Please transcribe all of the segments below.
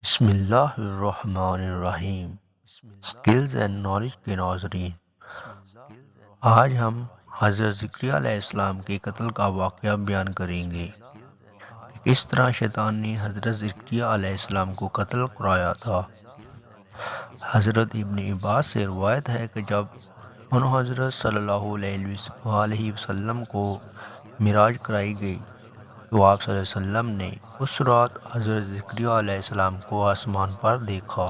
بسم اللہ الرحمن الرحیم۔ سکلز اینڈ نالج کے ناظرین، آج ہم حضرت زکریا علیہ السلام کے قتل کا واقعہ بیان کریں گے کہ کس طرح شیطان نے حضرت زکریا علیہ السلام کو قتل کرایا تھا۔ حضرت ابن عباس سے روایت ہے کہ جب انہوں حضرت صلی اللہ علیہ وسلم کو معراج کرائی گئی تو آپ صلی اللہ علیہ وسلم نے اس رات حضرت زکریا علیہ السلام کو آسمان پر دیکھا۔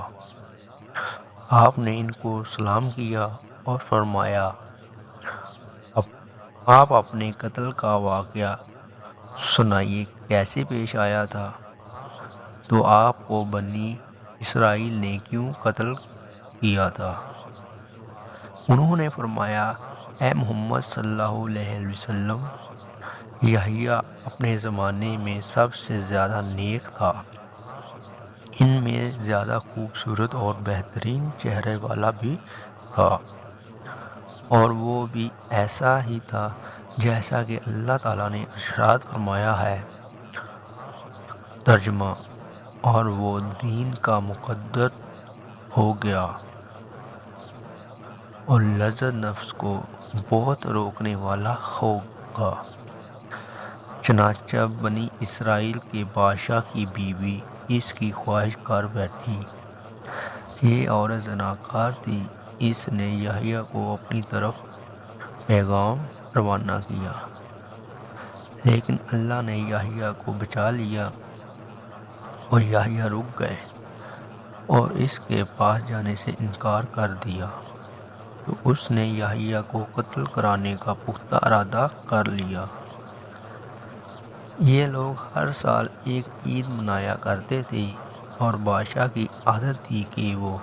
آپ نے ان کو سلام کیا اور فرمایا، آپ اپنے قتل کا واقعہ سنائیے کیسے پیش آیا تھا، تو آپ کو بنی اسرائیل نے کیوں قتل کیا تھا۔ انہوں نے فرمایا، اے محمد صلی اللہ علیہ وسلم، یحییٰ اپنے زمانے میں سب سے زیادہ نیک تھا، ان میں زیادہ خوبصورت اور بہترین چہرے والا بھی تھا، اور وہ بھی ایسا ہی تھا جیسا کہ اللہ تعالیٰ نے ارشاد فرمایا ہے۔ ترجمہ، اور وہ دین کا مقدر ہو گیا اور لذت نفس کو بہت روکنے والا ہوگا۔ چنانچہ بنی اسرائیل کے بادشاہ کی بیوی اس کی خواہش کر بیٹھی۔ یہ عورت زناکار تھی۔ اس نے یحییٰ کو اپنی طرف پیغام روانہ کیا، لیکن اللہ نے یحییٰ کو بچا لیا اور یحییٰ رک گئے اور اس کے پاس جانے سے انکار کر دیا، تو اس نے یحییٰ کو قتل کرانے کا پختہ ارادہ کر لیا۔ یہ لوگ ہر سال ایک عید منایا کرتے تھے اور بادشاہ کی عادت تھی کہ وہ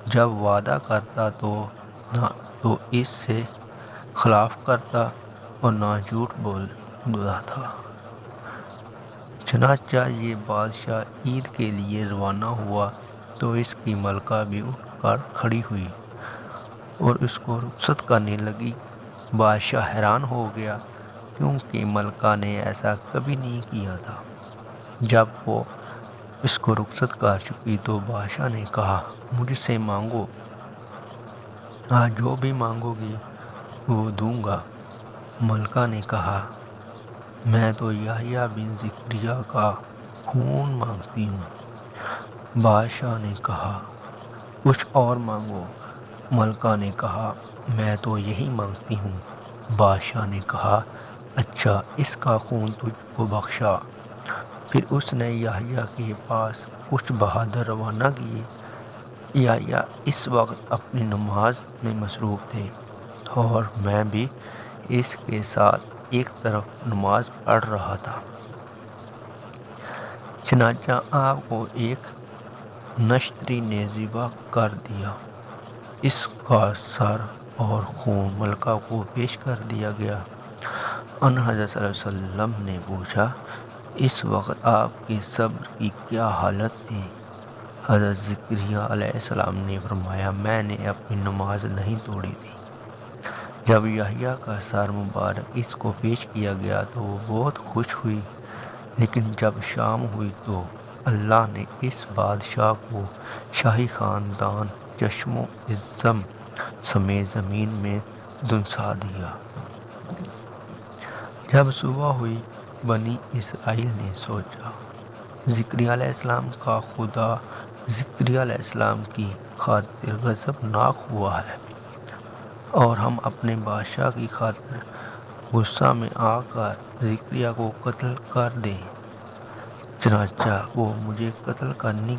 جب وعدہ کرتا تو اس سے خلاف کرتا اور نہ جھوٹ بولتا تھا۔ چنانچہ یہ بادشاہ عید کے لیے روانہ ہوا تو اس کی ملکہ بھی اٹھ کر کھڑی ہوئی اور اس کو رخصت کرنے لگی۔ بادشاہ حیران ہو گیا کیونکہ ملکہ نے ایسا کبھی نہیں کیا تھا۔ جب وہ اس کو رخصت کر چکی تو بادشاہ نے کہا، مجھ سے مانگو، آج جو بھی مانگو گی وہ دوں گا۔ ملکہ نے کہا، میں تو یحییٰ بن زکریا کا خون مانگتی ہوں۔ بادشاہ نے کہا، کچھ اور مانگو۔ ملکہ نے کہا، میں تو یہی مانگتی ہوں۔ بادشاہ نے کہا، اچھا، اس کا خون تجھ کو بخشا۔ پھر اس نے یحییٰ کے پاس کچھ بہادر روانہ کیے۔ یحییٰ اس وقت اپنی نماز میں مصروف تھے اور میں بھی اس کے ساتھ ایک طرف نماز پڑھ رہا تھا۔ چنانچہ آپ کو ایک نشتری نے ذبح کر دیا۔ اس کا سر اور خون ملکہ کو پیش کر دیا گیا۔ ان حضرت صلی اللہ علیہ وسلم نے پوچھا، اس وقت آپ کے صبر کی کیا حالت تھی؟ حضرت زکریا علیہ السلام نے فرمایا، میں نے اپنی نماز نہیں توڑی تھی۔ جب یحییٰ کا سر مبارک اس کو پیش کیا گیا تو وہ بہت خوش ہوئی، لیکن جب شام ہوئی تو اللہ نے اس بادشاہ کو شاہی خاندان چشم و عظم سمیت زمین میں دنسا دیا۔ جب صبح ہوئی، بنی اسرائیل نے سوچا، زکریا علیہ السلام کا خدا زکریا علیہ السلام کی خاطر غضبناک ہوا ہے اور ہم اپنے بادشاہ کی خاطر غصہ میں آ کر زکریا کو قتل کر دیں، چنانچہ وہ مجھے قتل کرنے